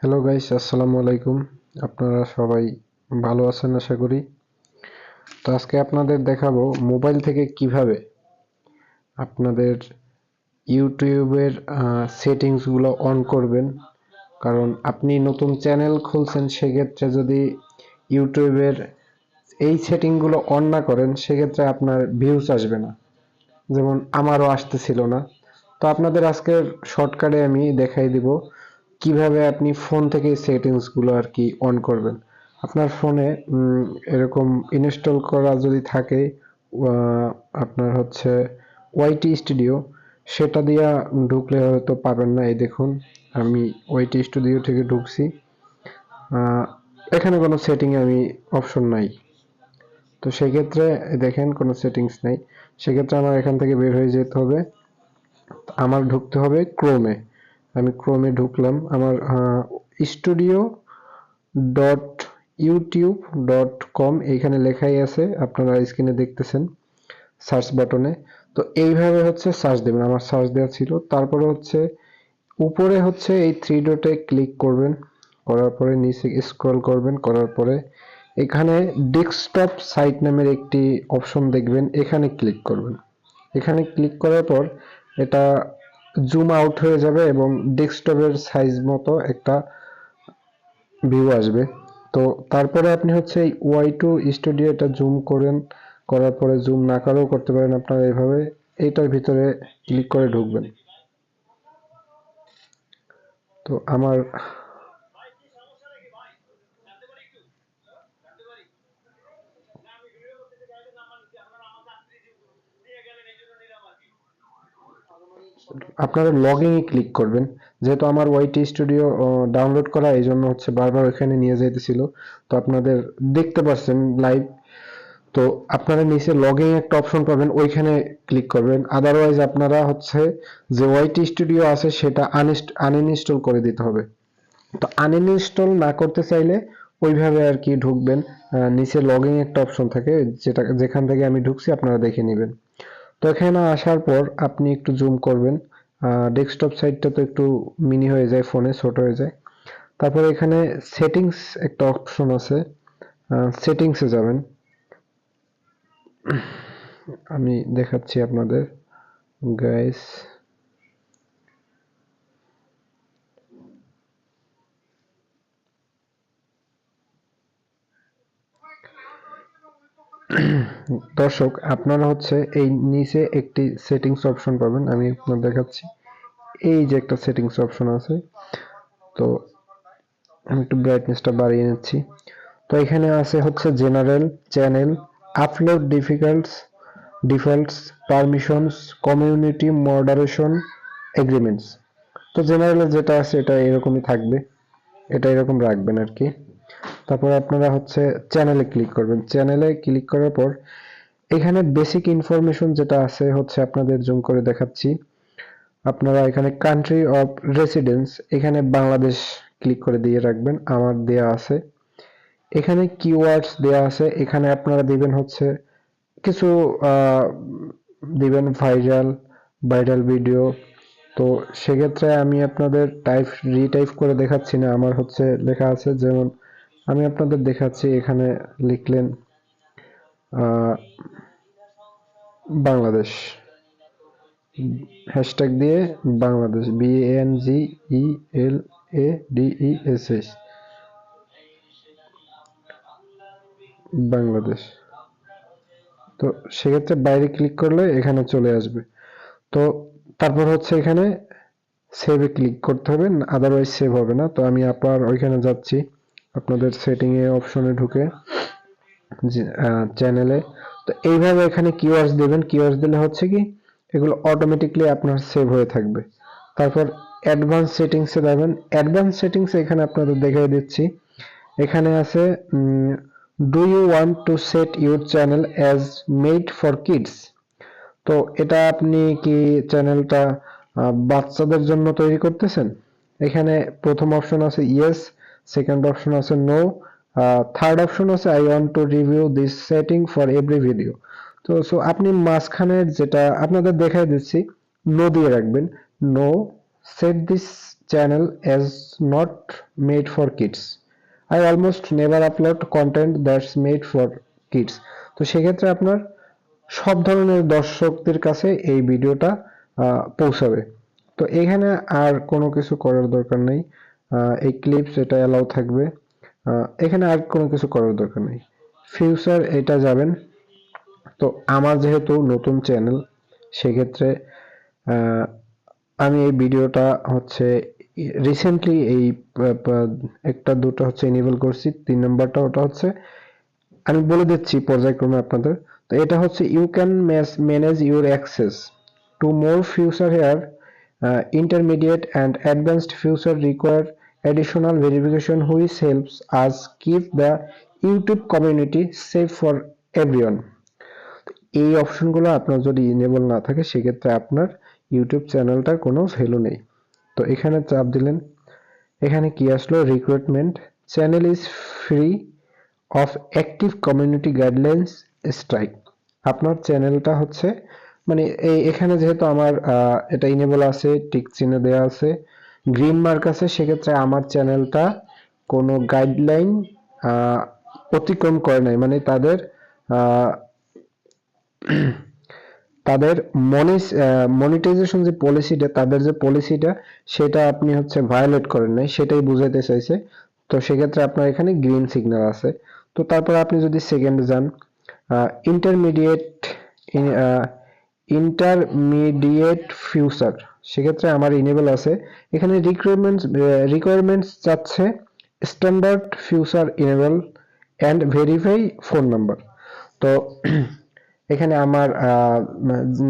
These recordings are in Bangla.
হ্যালো গাইস, আসসালামু আলাইকুম। আপনারা সবাই ভালো আছেন আশা করি। তো আজকে আপনাদের দেখাবো মোবাইল থেকে কিভাবে আপনাদের ইউটিউবের সেটিংসগুলো অন করবেন। কারণ আপনি নতুন চ্যানেল খুলছেন, সেক্ষেত্রে যদি ইউটিউবের এই সেটিংগুলো অন না করেন সেক্ষেত্রে আপনার ভিউজ আসবে না, যেমন আমারও আসতেছিল না। তো আপনাদের আজকের শর্টকাটে আমি দেখাই দিব কিভাবে আপনি ফোন থেকে সেটিংসগুলো আর কি অন করবেন। আপনার ফোনে এরকম ইনস্টল করা যদি থাকে, আপনার হচ্ছে ওয়াইটি স্টুডিও, সেটা দিয়া ঢুকলে হয়তো পাবেন না। এই দেখুন, আমি ওয়াইটি স্টুডিও থেকে ঢুকছি। এখানে কোনো সেটিং আমি অপশন নাই, তো সেক্ষেত্রে দেখেন কোনো সেটিংস নাই। সেক্ষেত্রে আমার এখান থেকে বের হয়ে যেতে হবে, আমার ঢুকতে হবে ক্রোমে। আমি ক্রোমে ঢুকলাম। আমার studio dot YouTube dot com এইখানে লেখাই আছে, আপনারা স্ক্রিনে দেখতেছেন সার্চ বাটনে। তো এইভাবে হচ্ছে সার্চ দেবেন, আমার সার্চ দেওয়া ছিল। তারপরে হচ্ছে উপরে হচ্ছে এই থ্রি ডটে ক্লিক করবেন, করার পরে নিচে স্ক্রল করবেন, করার পরে এখানে ডেস্কটপ সাইট নামের একটি অপশন দেখবেন, এখানে ক্লিক করবেন। এখানে ক্লিক করার পর এটা জুম আউট হয়ে যাবে এবং ডেস্কটপের সাইজ মতো একটা ভিউ আসবে। তো তারপরে আপনি হচ্ছে এই ওয়াই টু স্টুডিও এটা জুম করেন, করার পরে জুম না করেও করতে পারেন আপনারা এইভাবে। এইটার ভিতরে ক্লিক করে ঢুকবেন। তো আমার আপনারা লগইনে ক্লিক করবেন। যেহেতু আমার ওয়াইটি স্টুডিও ডাউনলোড করা, এই জন্য হচ্ছে বারবার ওখানে নিয়ে যাইতেছিল। তো আপনাদের দেখতে পাচ্ছেন লাইভ। তো আপনারা নিচে লগইন একটা অপশন পাবেন, ওইখানে ক্লিক করবেন। আদারওয়াইজ আপনারা হচ্ছে যে ওয়াইটি স্টুডিও আছে সেটা আনইনস্টল করে দিতে হবে। তো আনইনস্টল না করতে চাইলে ওইভাবে আর কি ঢুকবেন। নিচে লগইন একটা অপশন থাকে, যেখান থেকে আমি ঢুকছি আপনারা দেখে নেবেন। তো এখানে আসার পর আপনি একটু জুম করবেন। ডেস্কটপ সাইটটা তো একটু মিনি হয়ে যায়, ফোনে ছোট হয়ে যায়। তারপরে এখানে সেটিংস একটা অপশন আছে, সেটিংসে যাবেন। আমি দেখাচ্ছি আপনাদের গাইস। দর্শক, আপনারা হচ্ছে এই নিচে একটি সেটিংস অপশন পাবেন, আমি আপনাদের দেখাচ্ছি। এই যে একটা সেটিংস অপশন আছে, তো আমি একটু ব্রাইটনেসটা বাড়িয়ে নিচ্ছি। তো এখানে আছে হচ্ছে general, channel, upload defaults, permissions, community moderation, agreements. তো জেনারেলে যেটা আছে এটা এরকমই থাকবে, এটা এরকম রাখবেন আর কি। তারপর আপনারা হচ্ছে চ্যানেলে ক্লিক করবেন। চ্যানেলে ক্লিক করার পর এখানে বেসিক ইনফরমেশন যেটা আছে হচ্ছে আপনাদের জুম করে দেখাচ্ছি। আপনারা এখানে কান্ট্রি অফ রেসিডেন্স, এখানে বাংলাদেশ ক্লিক করে দিয়ে রাখবেন, আমার দেয়া আছে। এখানে কিওয়ার্ডস দেয়া আছে, এখানে আপনারা দিবেন হচ্ছে কিছু দিবেন ভাইরাল ভিডিও। তো সেক্ষেত্রে আমি আপনাদের রিটাইপ করে দেখাচ্ছি না, আমার হচ্ছে লেখা আছে। যেমন আমি আপনাদের দেখাচ্ছি, এখানে লিখলেন বাংলাদেশ, হ্যাশট্যাগ দিয়ে বাংলাদেশ, BANGELADESH, বাংলাদেশ। তো সেক্ষেত্রে বাইরে ক্লিক করলে এখানে চলে আসবে। তো তারপর হচ্ছে এখানে সেভে ক্লিক করতে হবে, আদারওয়াইজ সেভ হবে না। তো আমি আবার ওইখানে যাচ্ছি, আপনাদের সেটিং এ অপশনে ঢুকে চ্যানেলে। তো এইভাবে এখানে কিওয়ার্ডস দিবেন, কিওয়ার্ডস দিলে হচ্ছে কি এগুলো অটোমেটিকলি আপনার সেভ হয়ে থাকবে। তারপর অ্যাডভান্স সেটিংসে যাবেন। অ্যাডভান্স সেটিংসে এখানে আপনাদের দেখিয়ে দিচ্ছি, এখানে আছে do you want to set your channel as made for kids. তো এটা আপনি কি চ্যানেলটা বাচ্চাদের জন্য তৈরি করতেছেন? এখানে প্রথম অপশন আছে ইয়েস, সেকেন্ড অপশন আছে নো, থার্ড অপশন আছে I want to review this setting for every video. তো আপনি মাঝখানের যেটা আপনাদের দেখাই দিচ্ছি, নো দিয়ে রাখবেন। No, set this channel as not made for kids. I almost never upload content that's made for kids. তো সেক্ষেত্রে আপনার সব ধরনের দর্শকদের কাছে এই ভিডিওটা পৌঁছাবে। তো এখানে আর কোনো কিছু করার দরকার নেই। এই ক্লিপস এটা অ্যালাউ থাকবে। এখানে আর কোনো কিছু করার দরকার নেই। ফিউচার এটা যাবেন। তো আমার যেহেতু নতুন চ্যানেল সেক্ষেত্রে আমি এই ভিডিওটা হচ্ছে রিসেন্টলি এই একটা দুটো হচ্ছে এনেবল করছি। 3 নাম্বারটা ওটা হচ্ছে আমি বলে দিচ্ছি পর্যায়ক্রমে আপনাদের। তো এটা হচ্ছে you can manage your access to more future here intermediate and advanced feature require additional verification which helps us keep the YouTube community safe for everyone. এই অপশনগুলো আপনার যদি ইনেবল না থাকে সেক্ষেত্রে আপনার ইউটিউব চ্যানেলটার কোনো ভ্যালু নেই। তো এখানে চাপ দিলেন, এখানে কি আসলো, recruitment channel is free of active community guidelines strike. আপনার চ্যানেলটা হচ্ছে মানে এখানে যেহেতু আমার এটা ইনেবল আছে, টিক চিহ্ন দেওয়া আছে, গ্রিন মার্ক আছে, সেক্ষেত্রে আমার চ্যানেলটা কোনো গাইডলাইন অতিক্রম করে নাই, মানে তাদের তাদের মনিটাইজেশন যে পলিসিটা, তাদের যে পলিসিটা সেটা আপনি হচ্ছে ভায়োলেট করেন নাই, সেটাই বুঝাইতে চাইছে। তো সেক্ষেত্রে আপনার এখানে গ্রিন সিগন্যাল আছে। তো তারপর আপনি যদি সেকেন্ডে যান, ইন্টারমিডিয়েট ইন্টারমিডিয়েট ফিউচার, সেক্ষেত্রে আমার ইনেবল আছে। এখানে রিকোয়ারমেন্টস চাচ্ছে standard future enable and verify phone number. তো এখানে আমার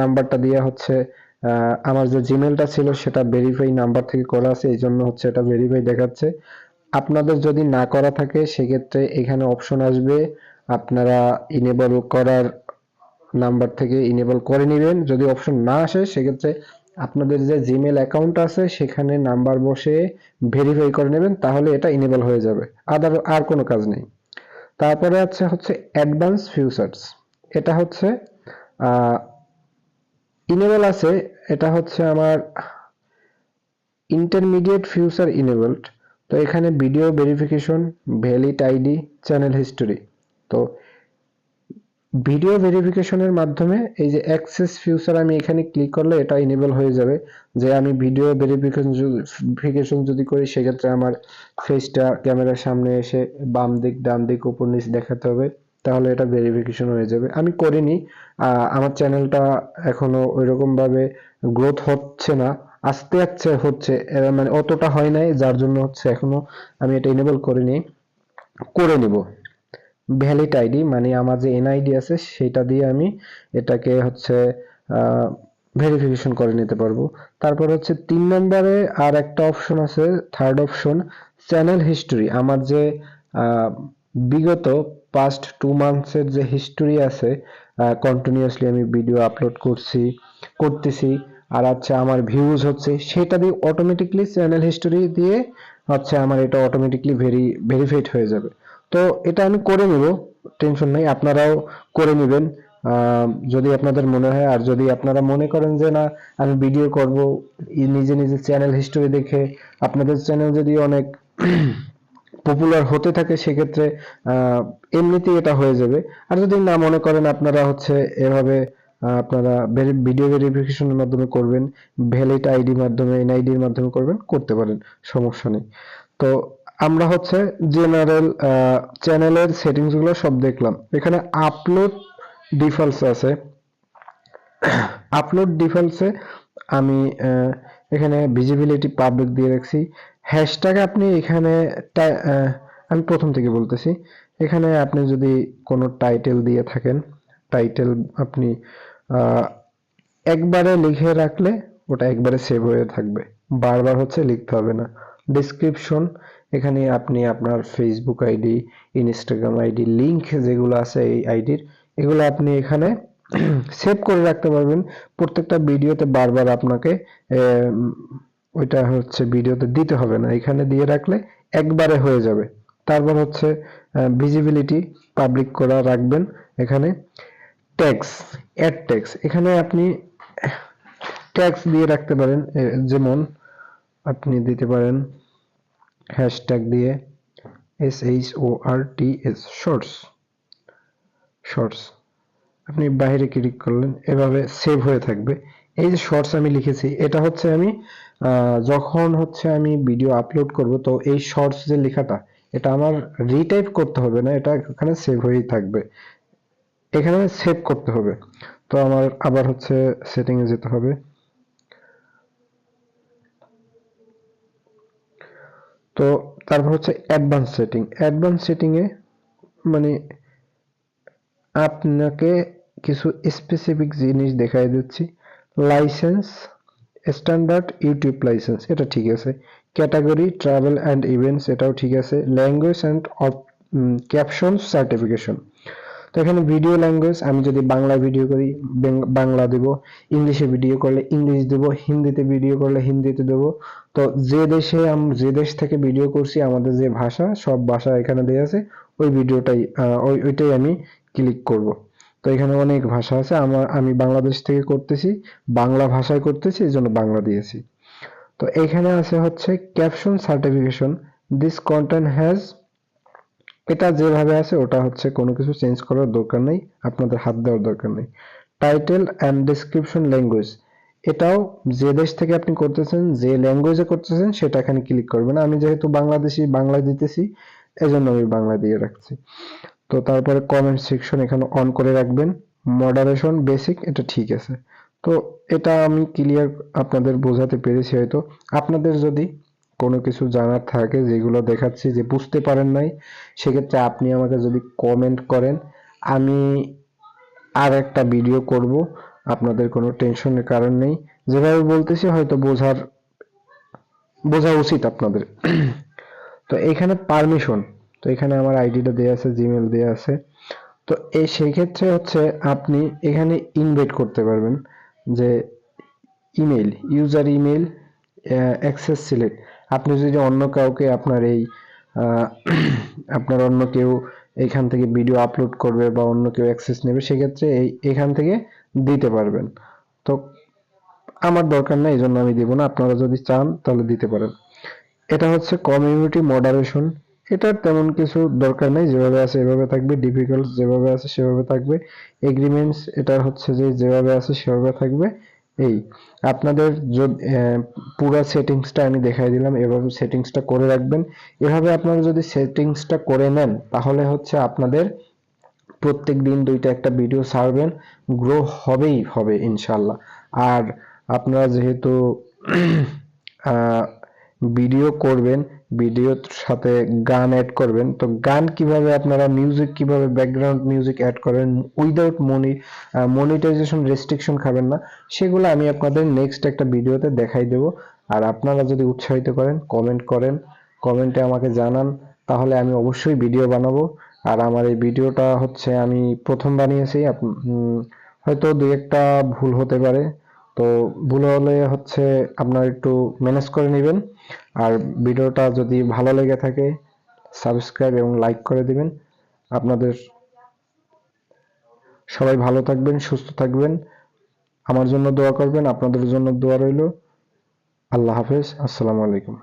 নাম্বারটা দেওয়া হচ্ছে, আমার যে জিমেলটা ছিল সেটা ভেরিফাই নাম্বার থেকে করা আছে, এই জন্য হচ্ছে এটা ভেরিফাই দেখাচ্ছে। আপনাদের যদি না করা থাকে সেক্ষেত্রে এখানে অপশন আসবে, আপনারা ইনেবল করার নাম্বার থেকে ইনেবল করে নেবেন। যদি অপশন না আসে সেক্ষেত্রে আপনাদের যে জিমেল অ্যাকাউন্ট আছে সেখানে নাম্বার বসে ভেরিফাই করে নেবেন, তাহলে এটা ইনেবল হয়ে যাবে। আর কোনো কাজ নেই। তারপরে হচ্ছে অ্যাডভান্স ফিউচার্স, এটা হচ্ছে ইনেবল আছে, এটা হচ্ছে আমার ইন্টারমিডিয়েট ফিউচার ইনেবলড। তো এখানে video verification, valid ID, channel history. তো ভিডিও ভেরিফিকেশনের মাধ্যমে এই যে অ্যাক্সেস ফিউচার, আমি এখানে ক্লিক করলে এটা ইনেবল হয়ে যাবে, যে আমি ভিডিও ভেরিফিকেশন যদি করি সেক্ষেত্রে আমার ফেসটা ক্যামেরার সামনে এসে বাম দিক ডান দিক উপর নিচ দেখাতে হবে, তাহলে এটা ভেরিফিকেশন হয়ে যাবে। আমি করিনি, আমার চ্যানেলটা এখনো ওইরকম ভাবে গ্রোথ হচ্ছে না, আস্তে আস্তে হচ্ছে, মানে অতটা হয় নাই, যার জন্য হচ্ছে এখনো আমি এটা ইনেবল করিনি, করে নিব। ভ্যালিড আইডি মানে আমার যে এনআইডি আছে সেটা দিয়ে আমি এটাকে হচ্ছে ভেরিফিকেশন করে নিতে পারবো। তারপর হচ্ছে 3 নম্বরে আর একটা অপশন আছে, থার্ড অপশন চ্যানেল হিস্টোরি। আমার যে বিগত পাস্ট 2 মান্থসের যে হিস্টোরি আছে, কন্টিনিউয়াসলি আমি ভিডিও আপলোড করতেছি, আর আমার ভিউজ হচ্ছে, সেটা দিয়ে অটোমেটিকলি চ্যানেল হিস্টোরি দিয়ে হচ্ছে আমার এটা অটোমেটিকলি ভেরিফাইড হয়ে যাবে। তো এটা আমি করে নিব, টেনশন নাই, আপনারাও করে নেবেন যদি আপনাদের মনে হয়। আর যদি আপনারা মনে করেন যে না আমি ভিডিও করব নিজে নিজে চ্যানেল হিস্টোরি দেখে, আপনাদের চ্যানেল যদি অনেক পপুলার হতে থাকে সেক্ষেত্রে এমনিতেই এটা হয়ে যাবে। আর যদি না মনে করেন আপনারা হচ্ছে এভাবে আপনারা ভিডিও ভেরিফিকেশনের মাধ্যমে করবেন, ভ্যালিড আইডির মাধ্যমে, এনআইডির মাধ্যমে করবেন, করতে পারেন, সমস্যা নেই। তো আমরা হচ্ছে জেনারেল চ্যানেলের সেটিংস গুলো সব দেখলাম। এখানে আপলোড ডিফল্টস আছে। আপলোড ডিফল্টসে আমি এখানে ভিজিবিলিটি পাবলিক দিয়ে রাখছি। হ্যাশট্যাগ আপনি এখানে আমি প্রথম থেকে বলতেছি, এখানে আপনি যদি কোনো টাইটেল দিয়ে থাকেন, টাইটেল আপনি একবারে লিখে রাখলে ওটা একবারে সেভ হয়ে থাকবে, বারবার হচ্ছে লিখতে হবে না। ডেসক্রিপশন, এখানে আপনি আপনার Facebook ID, Instagram ID, link যেগুলো আছে এই আইডির, এগুলো আপনি এখানে সেভ করে রাখতে পারবেন। প্রত্যেকটা ভিডিওতে বারবার আপনাকে ওইটা হচ্ছে ভিডিওতে দিতে হবে না, এখানে দিয়ে রাখলে একবারে হয়ে যাবে। তারপর হচ্ছে ভিজিবিলিটি পাবলিক করা রাখবেন। এখানে ট্যাক্স, অ্যাড ট্যাক্স, এখানে আপনি ট্যাক্স দিয়ে রাখতে পারেন, যেমন আপনি দিতে পারেন হ্যাশট্যাগ দিয়ে SHORTS শর্টস শর্টস। আপনি বাইরে ক্লিক করলেন, এভাবে সেভ হয়ে থাকবে। এই যে শর্টস আমি লিখেছি, এটা হচ্ছে আমি যখন হচ্ছে আমি ভিডিও আপলোড করব, তো এই শর্টস যে লেখাটা, এটা আমার রিটাইপ করতে হবে না, এটা এখানে সেভ হয়েই থাকবে, এখানে সেভ করতে হবে। তো আমার আবার হচ্ছে সেটিং এ যেতে হবে। তো তারপর হচ্ছে অ্যাডভান্স সেটিং। অ্যাডভান্স সেটিং এ মানে আপনাকে কিছু স্পেসিফিক জিনিস দেখাই দিচ্ছি। লাইসেন্স স্ট্যান্ডার্ড ইউটিউব লাইসেন্স, এটা ঠিক আছে। ক্যাটাগরি ট্রাভেল অ্যান্ড ইভেন্টস, এটাও ঠিক আছে। ল্যাঙ্গুয়েজ অ্যান্ড ক্যাপশন সার্টিফিকেশন, তো এখানে ভিডিও ল্যাঙ্গুয়েজ, আমি যদি বাংলা ভিডিও করি বাংলা দেব, ইংলিশে ভিডিও করলে ইংলিশ দেব, হিন্দিতে ভিডিও করলে হিন্দিতে দেব। তো যে দেশ থেকে ভিডিও করছি, আমাদের যে ভাষা, সব ভাষা এখানে দেওয়া আছে, ওই ভিডিওটাই ওইটাই আমি ক্লিক করব। তো এখানে অনেক ভাষা আছে, আমি বাংলাদেশ থেকে করতেছি, বাংলা ভাষায় করতেছি, এই জন্য বাংলা দিয়েছি। তো এখানে আছে হচ্ছে caption certification, this content has, এটা যেভাবে আছে ওটা হচ্ছে, কোনো কিছু চেঞ্জ করার দরকার নেই, আপনাদের হাত দেওয়ার দরকার নেই। টাইটেল অ্যান্ড ডেসক্রিপশন ল্যাঙ্গুয়েজ, এটাও যে দেশ থেকে আপনি করতেছেন, যে ল্যাঙ্গুয়েজে করতেছেন, সেটা এখানে ক্লিক করবেন। আমি যেহেতু বাংলাদেশি, বাংলা দিতেছি, এজন্য আমি বাংলা দিয়ে রাখছি। তো তারপরে কমেন্ট সেকশন এখানে অন করে রাখবেন। মডারেশন বেসিক, এটা ঠিক আছে। তো এটা আমি ক্লিয়ার আপনাদের বোঝাতে পেরেছি হয়তো। আপনাদের যদি কোনো কিছু জানার থাকে, যেগুলো দেখাচ্ছি যে বুঝতে পারেন নাই, সেক্ষেত্রে আপনি আমাকে যদি কমেন্ট করেন, আমি আর একটা ভিডিও করব, আপনাদের কোনো টেনশনের কারণ নেই। যেভাবে বলতেছি হয়তো বোঝা উচিত আপনাদের। তো এখানে পারমিশন, তো এখানে আমার আইডিটা দেয়া আছে, জিমেল দেয়া আছে। তো সেই ক্ষেত্রে হচ্ছে আপনি এখানে ইনভাইট করতে পারবেন, যে email, user email access select. আপনি যদি অন্য কাউকে আপনার এই আহ, আপনার অন্য কেউ এখান থেকে ভিডিও আপলোড করবে বা অন্য কেউ অ্যাক্সেস নেবে, সেক্ষেত্রে এখান থেকে দিতে পারবেন। তো আমার দরকার নাই, এই জন্য আমি দিব না, আপনারা যদি চান তাহলে দিতে পারেন। এটা হচ্ছে কমিউনিটি মডারেশন, এটার তেমন কিছু দরকার নেই, যেভাবে আছে এভাবে থাকবে। ডিফিকাল্ট যেভাবে আছে সেভাবে থাকবে। এগ্রিমেন্টস, এটা হচ্ছে যে যেভাবে আছে সেভাবে থাকবে। এই আপনাদের যদি পুরো সেটিংসটা আমি দেখাই দিলাম, এভাবে সেটিংসটা করে রাখবেন। এভাবে আপনারা যদি সেটিংসটা করে নেন, তাহলে হচ্ছে আপনাদের প্রত্যেক দিন দুইটা একটা ভিডিও ছাড়বেন, গ্রো হবেই হবে ইনশাল্লাহ। আর আপনারা যেহেতু ভিডিও করবেন, ভিডিওর সাথে গান অ্যাড করবেন, তো গান কিভাবে আপনারা মিউজিক কিভাবে ব্যাকগ্রাউন্ড মিউজিক অ্যাড করেন উইদাউট মনিটাইজেশন রেস্ট্রিকশন খাবেন না, সেগুলো আমি আপনাদের নেক্সট একটা ভিডিওতে দেখাই দেব। আর আপনারা যদি উৎসাহিত করেন, কমেন্ট করেন, কমেন্টে আমাকে জানান, তাহলে আমি অবশ্যই ভিডিও বানাবো। আর আমার এই ভিডিওটা হচ্ছে আমি প্রথম বানিয়েছি, হয়তো দুই একটা ভুল হতে পারে, তো ভুল হলে হচ্ছে আপনারা একটু ম্যানেজ করে নেবেন। আর ভিডিওটা যদি ভালো লেগে থাকে, সাবস্ক্রাইব এবং লাইক করে দিবেন। আপনাদের সবাই ভালো থাকবেন, সুস্থ থাকবেন, আমার জন্য দোয়া করবেন, আপনাদের জন্য দোয়া রইল। আল্লাহ হাফেজ, আসসালামু আলাইকুম।